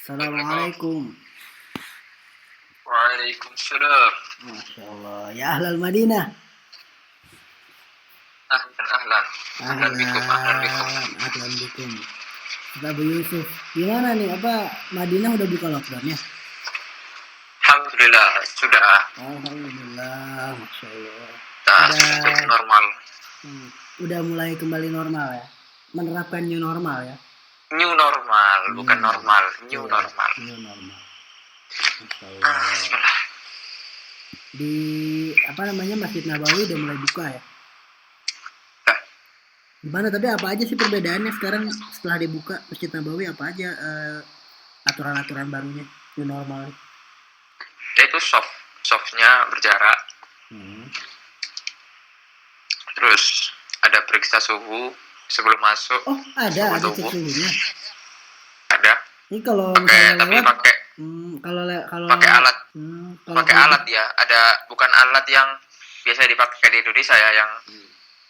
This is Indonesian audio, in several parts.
Assalamualaikum. Waalaikumsalam. Masya Allah. Ya ahlal Madinah. Ahlan, ahlan. Ahlan bikum, ahlan bikum. Ahlan bikum. Kita Abu Yusuf. Gimana nih? Apa Madinah udah buka lockdown ya? Alhamdulillah, sudah. Alhamdulillah. Masya Allah. Sudah normal. Udah mulai kembali normal ya? Menerapkan new normal ya? New normal, bukan normal. New normal. New normal. Masya Allah. Di Masjid Nabawi udah mulai buka ya? Gimana, tapi apa aja sih perbedaannya sekarang setelah dibuka Masjid Nabawi? Apa aja aturan-aturan barunya new normal? Itu softnya berjarak. Terus ada periksa suhu sebelum masuk. Oh, ada cek suhunya. Ada. Ini kalau pakai alat. Pakai alat ya. Ada, bukan alat yang biasa dipakai di Indonesia ya, yang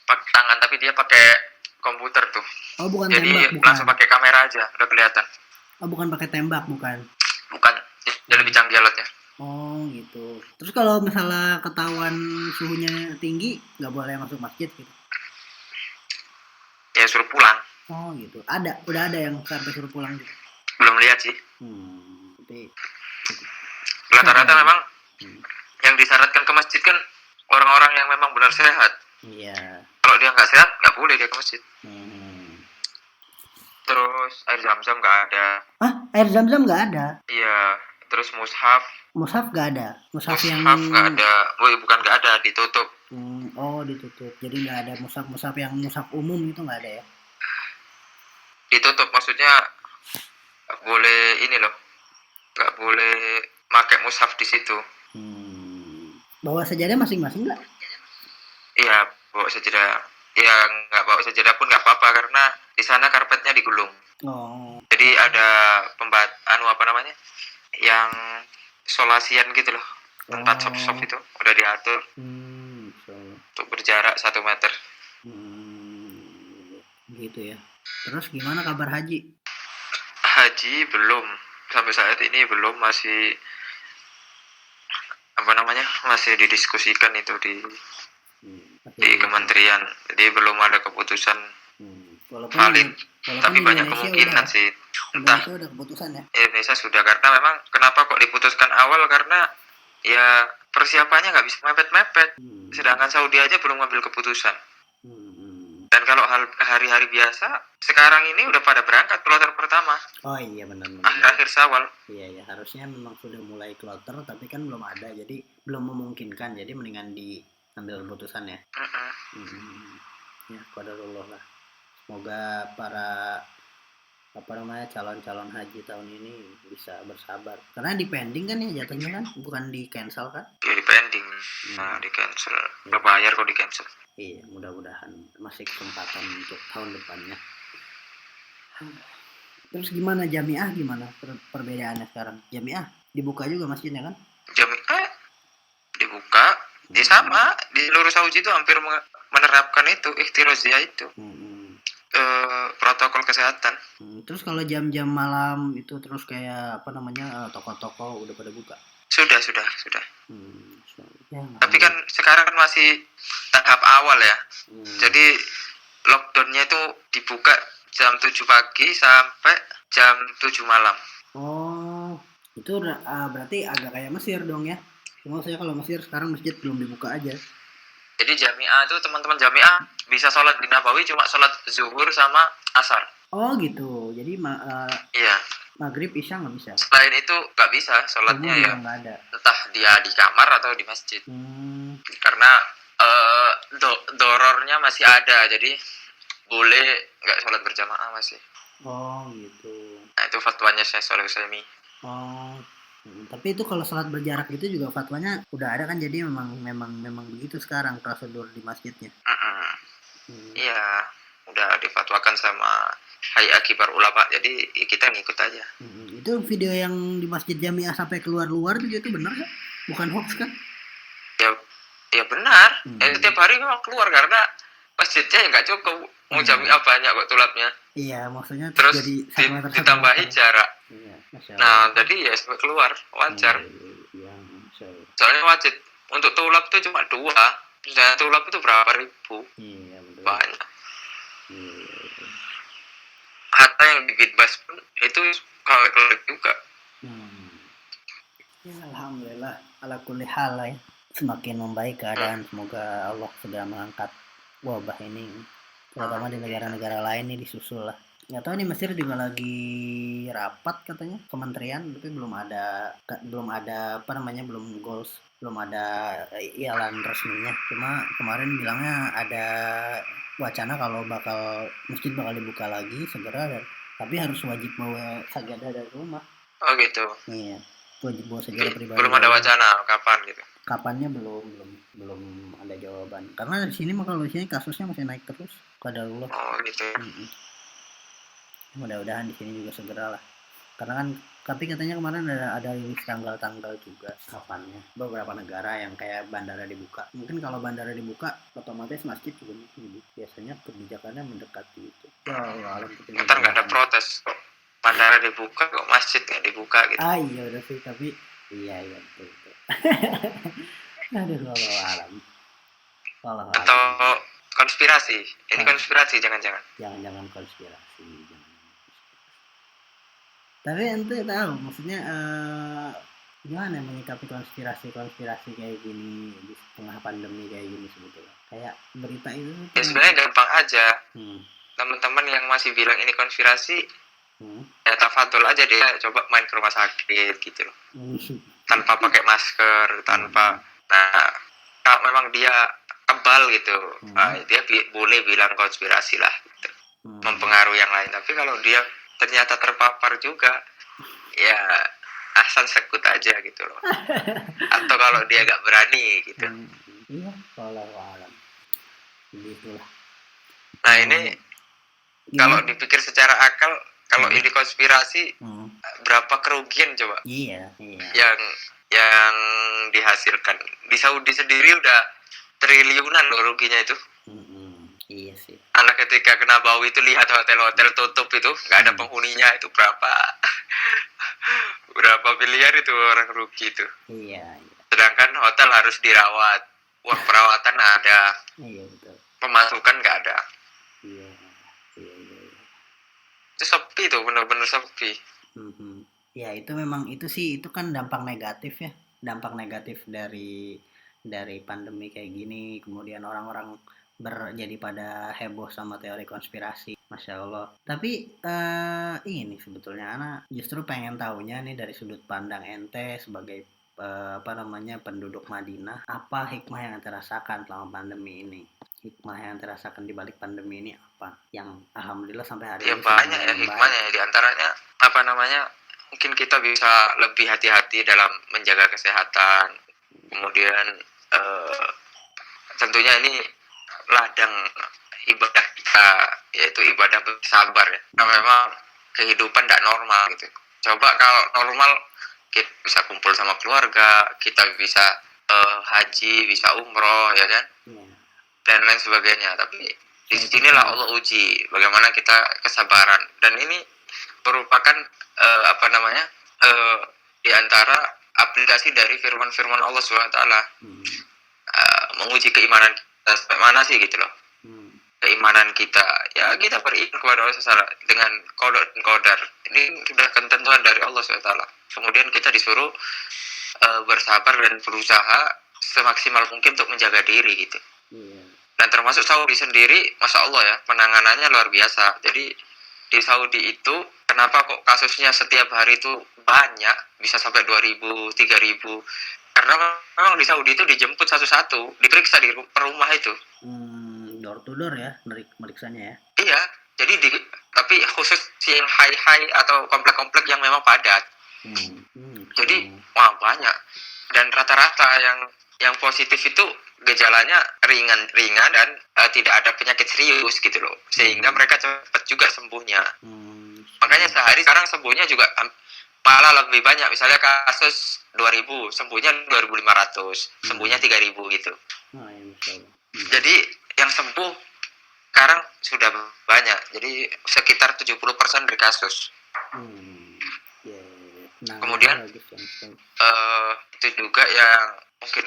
pakai tangan, tapi dia pakai komputer tuh. Oh, bukan jadi tembak, bukan. Langsung pakai kamera aja, udah kelihatan. Oh, bukan pakai tembak, bukan. Bukan, dia lebih canggih alatnya. Oh, gitu. Terus kalau misalnya ketahuan suhunya tinggi, nggak boleh masuk masjid gitu? Ya suruh pulang. Oh, gitu. Udah ada yang sampai suruh pulang gitu? Belum lihat sih. Tapi rata-rata memang yang disyaratkan ke masjid kan orang-orang yang memang benar sehat. Iya. Kalau dia nggak sehat, nggak boleh dia ke masjid. Terus air zam-zam nggak ada. Hah? Air zam-zam nggak ada? Iya. Terus mushaf nggak ada? Mushaf yang nggak ada. Bukan nggak ada, ditutup. Oh, ditutup. Jadi nggak ada mushaf yang mushaf umum itu nggak ada ya? Ditutup, maksudnya nggak boleh ini loh. Nggak boleh pakai mushaf di situ. Bawa sajadah masing-masing nggak? Iya, bawa sajadah. Ya nggak bawa sajadah pun nggak apa-apa karena di sana karpetnya digulung. Oh. Jadi ada yang solasian gitu loh. Tempat shop itu udah diatur untuk berjarak 1 meter. Gitu ya. Terus gimana kabar haji? Haji belum, sampai saat ini belum, masih masih didiskusikan itu di kementerian. Jadi belum ada keputusan valid. Tapi banyak kemungkinan sih. Entah udah keputusan ya? Indonesia sudah, karena memang kenapa kok diputuskan awal, karena ya persiapannya nggak bisa mepet-mepet. Sedangkan Saudi aja belum ngambil keputusan. Dan kalau hari-hari biasa sekarang ini udah pada berangkat kloter pertama. Oh iya, benar. Akhir Syawal. Iya, harusnya memang sudah mulai kloter, tapi kan belum ada, jadi belum memungkinkan. Jadi mendingan diambil keputusan ya. Ya, qadarullah lah. Semoga para calon-calon haji tahun ini bisa bersabar. Karena di pending kan ya jatuhnya kan, bukan di cancel kan? Ya di pending, di cancel. Berbayar kok di cancel. Iya, mudah-mudahan masih kesempatan untuk tahun depannya. Terus gimana Jamiah, gimana perbedaannya sekarang? Jamiah dibuka juga masjidnya kan? Jamiah dibuka, ya sama. Di seluruh Saudi itu hampir menerapkan itu, ikhtiroziyah itu. Protokol kesehatan. Terus kalau jam-jam malam itu terus kayak toko-toko udah pada buka? Sudah. Ya, tapi kan sekarang kan masih tahap awal ya. Jadi lockdownnya itu dibuka jam 7 pagi sampai jam 7 malam. Oh, itu berarti agak kayak Mesir dong ya? Cuma saya kalau Mesir sekarang masjid belum dibuka aja. Jadi Jamiah itu teman-teman Jamiah bisa sholat di Nabawi cuma sholat zuhur sama asar. Oh gitu, jadi iya. Maghrib Isya nggak bisa? Selain itu nggak bisa sholatnya ya. Ada. Entah dia di kamar atau di masjid. Karena dorornya masih ada, jadi boleh nggak sholat berjamaah masih. Oh gitu. Nah itu fatwanya Syekh Shalih Utsaimin. Oh. Tapi itu kalau sholat berjarak itu juga fatwanya udah ada kan, jadi memang begitu sekarang prosedur di masjidnya. Iya, udah difatwakan sama Hayat Kibar Ulama, jadi kita ngikut aja. Itu video yang di Masjid Jamiah sampai keluar-luar itu benar kan? Bukan hoax kan? Ya benar. Setiap hari memang keluar karena masjidnya nggak cukup. Mau Jamiah banyak kok tulapnya. Iya, maksudnya terus jadi ditambahi jarak. Iya. Masya Nah, Allah. jadi ya sampai keluar wajar. Iya, Masya Allah. Soalnya wajib untuk tulap itu cuma 2. Dan tulap itu berapa ribu? Iya, betul. Banyak. Iya. Hatta yang di Bitbas pun itu kalau juga. Ya, alhamdulillah ala kulli hal ya. Semakin membaik keadaan, semoga Allah segera mengangkat wabah ini, terutama di negara-negara lain nih disusul lah. Nggak tahu nih, Mesir juga lagi rapat katanya kementerian, tapi belum ada apa namanya, belum goals, belum ada ialan resminya. Cuma kemarin bilangnya ada wacana kalau masjid bakal dibuka lagi segera, tapi harus wajib bawa sajadah dari rumah. Oh gitu. Iya, wajib bawa sajadah pribadi. Belum ada wacana kapan gitu. Kapannya belum ada jawaban. Karena di sini mah kalau di sini kasusnya masih naik terus. Qadarullah. Oh gitu. Mudah-mudahan di sini juga segera lah. Karena kan tapi katanya kemarin ada rilis tanggal-tanggal juga kapannya. Beberapa negara yang kayak bandara dibuka. Mungkin kalau bandara dibuka otomatis masjid juga biasanya kebijakannya mendekati itu. Ya Allah, alam kita. Ntar nggak ada protes kok. Bandara dibuka kok masjid nggak dibuka gitu. Ah iya udah sih, tapi iya betul. Aduh, alam. Atau konspirasi. Ini konspirasi jangan-jangan. Jangan konspirasi. Tapi ente tahu maksudnya gimana menyikapi konspirasi kayak gini di tengah pandemi kayak gini sebetulnya? Kayak berita itu ya sebenarnya gampang aja. Teman-teman yang masih bilang ini konspirasi, ya tafadhol aja dia coba main ke rumah sakit gitu loh. Tanpa pakai masker, tanpa kalau memang dia kebal gitu, dia boleh bilang konspirasi lah gitu. Mempengaruhi yang lain. Tapi kalau dia ternyata terpapar juga, ya asal sekut aja gitu loh. Atau kalau dia gak berani gitu. Iya, wallahualam. Begitulah. Nah ini kalau dipikir secara akal, kalau ini konspirasi, berapa kerugian coba? Iya. Yang dihasilkan di Saudi sendiri udah triliunan loh ruginya itu. Iya sih. Anak ketika kena bau itu lihat hotel-hotel tutup itu nggak ada penghuninya, itu berapa miliar itu orang rugi itu. Iya. Sedangkan hotel harus dirawat, uang perawatan ada. Iya betul. Pemasukan nggak ada. Iya. Itu sepi tuh, benar-benar sepi. Ya itu memang itu kan dampak negatif ya, dampak negatif dari pandemi kayak gini. Kemudian orang-orang jadi pada heboh sama teori konspirasi, Masya Allah. Tapi ini sebetulnya Ana justru pengen tahunya nih dari sudut pandang ente sebagai penduduk Madinah, apa hikmah yang ente rasakan selama pandemi ini? Hikmah yang terasakan di balik pandemi ini apa? Yang alhamdulillah sampai hari ini banyak ya hikmahnya. Di antaranya mungkin kita bisa lebih hati-hati dalam menjaga kesehatan. Kemudian tentunya ini ladang ibadah kita, yaitu ibadah bersabar ya. Nah, memang kehidupan tidak normal gitu. Coba kalau normal kita bisa kumpul sama keluarga, kita bisa haji, bisa umroh ya kan, dan lain sebagainya. Tapi di sinilah Allah uji bagaimana kita kesabaran, dan ini merupakan di antara aplikasi dari firman-firman Allah SWT, menguji keimanan kita sampai mana sih gitu loh. Keimanan kita, ya kita beriman kepada Allah SWT dengan qada dan qadar. Ini sudah ketentuan dari Allah SWT. Kemudian kita disuruh bersabar dan berusaha semaksimal mungkin untuk menjaga diri gitu. Dan termasuk Saudi sendiri, Masya Allah ya, penanganannya luar biasa. Jadi di Saudi itu kenapa kok kasusnya setiap hari itu banyak, bisa sampai 2.000, 3.000? Karena memang di Saudi itu dijemput satu-satu, diperiksa di rumah itu. Door to door ya, meriksanya ya? Iya, jadi tapi khusus yang high atau komplek-komplek yang memang padat. Jadi banyak. Dan rata-rata yang positif itu gejalanya ringan dan tidak ada penyakit serius gitu loh, sehingga mereka cepat juga sembuhnya. Makanya sehari sekarang sembuhnya juga malah lebih banyak. Misalnya kasus 2.000, sembuhnya 2.500, sembuhnya 3.000 gitu. Jadi yang sembuh sekarang sudah banyak, jadi sekitar 70% dari kasus. Nah, Kemudian bagus Bang. itu juga yang mungkin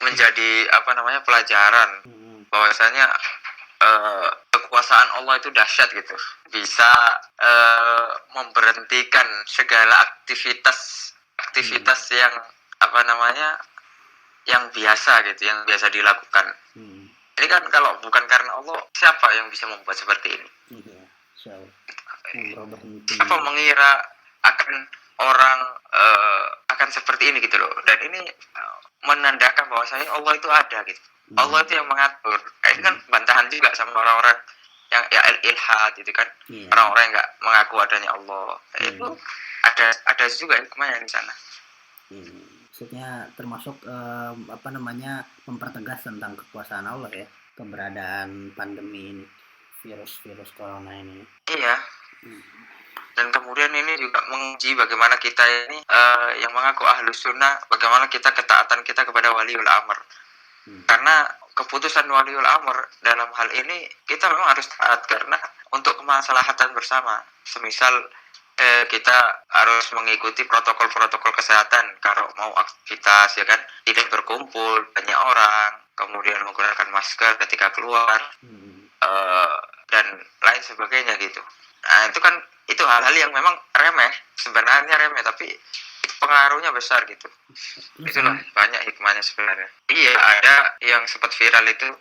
menjadi apa namanya pelajaran bahwasanya kekuasaan Allah itu dahsyat gitu, bisa memberhentikan segala aktivitas yang apa namanya yang biasa gitu, yang biasa dilakukan. Ini kan kalau bukan karena Allah, siapa yang bisa membuat seperti ini? Iya, Siapa mengira akan orang akan seperti ini gitu loh. Dan ini menandakan bahwasanya Allah itu ada gitu. Allah itu yang mengatur. Ini kan bantahan juga sama orang-orang yang ya ilhad itu kan. Orang-orang yang nggak mengaku adanya Allah. Itu ada juga hikmahnya di sana. Maksudnya termasuk apa namanya mempertegas tentang kekuasaan Allah ya, keberadaan pandemi ini, virus corona ini. Iya. Dan kemudian ini juga menguji bagaimana kita ini yang mengaku ahlus sunnah, bagaimana ketaatan kita kepada waliul amr. Karena keputusan waliul amr dalam hal ini kita memang harus taat karena untuk kemaslahatan bersama. Semisal kita harus mengikuti protokol-protokol kesehatan kalau mau aktivitas ya kan, tidak berkumpul banyak orang, kemudian menggunakan masker ketika keluar dan lain sebagainya gitu. Nah itu hal-hal yang memang sebenarnya remeh tapi pengaruhnya besar gitu. Itulah banyak hikmahnya sebenarnya. Iya, ada yang sempat viral itu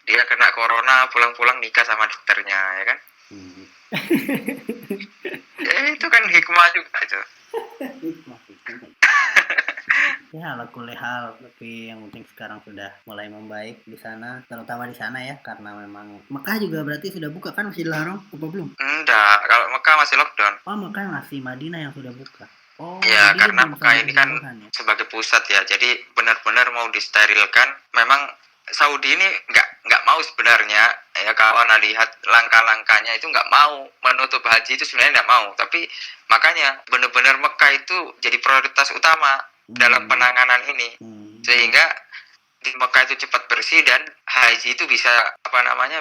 dia kena corona pulang-pulang nikah sama dokternya ya kan. Itu kan hikmah juga itu. Ya ala kulli hal, tapi yang penting sekarang sudah mulai membaik di sana, terutama di sana ya, karena memang Mekah juga berarti sudah buka kan, masih dilarang apa belum? Enggak, kalau Mekah masih lockdown. Oh, Mekah masih, Madinah yang sudah buka. Oh, ya karena Mekah ini kan ya? Sebagai pusat ya, jadi benar-benar mau disterilkan. Memang Saudi ini nggak mau sebenarnya ya, kalau Anda lihat langkah-langkahnya itu nggak mau menutup haji itu sebenarnya nggak mau, tapi makanya benar-benar Mekah itu jadi prioritas utama dalam penanganan ini sehingga di Mekah itu cepat bersih dan haji itu bisa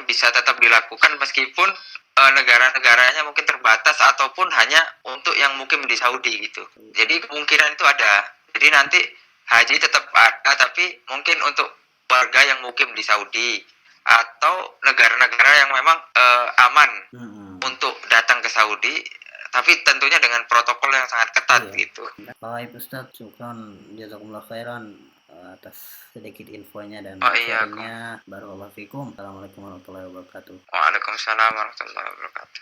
bisa tetap dilakukan meskipun negara-negaranya mungkin terbatas ataupun hanya untuk yang mukim di Saudi gitu. Jadi kemungkinan itu ada. Jadi nanti haji tetap ada tapi mungkin untuk warga yang mukim di Saudi atau negara-negara yang memang aman untuk datang ke Saudi, tapi tentunya dengan protokol yang sangat ketat gitu. Baik Ustaz, syukron jazakumullah khairan atas sedikit infonya dan sharingnya. Barakallahu fikum. Assalamualaikum warahmatullahi wabarakatuh. Waalaikumsalam warahmatullahi wabarakatuh.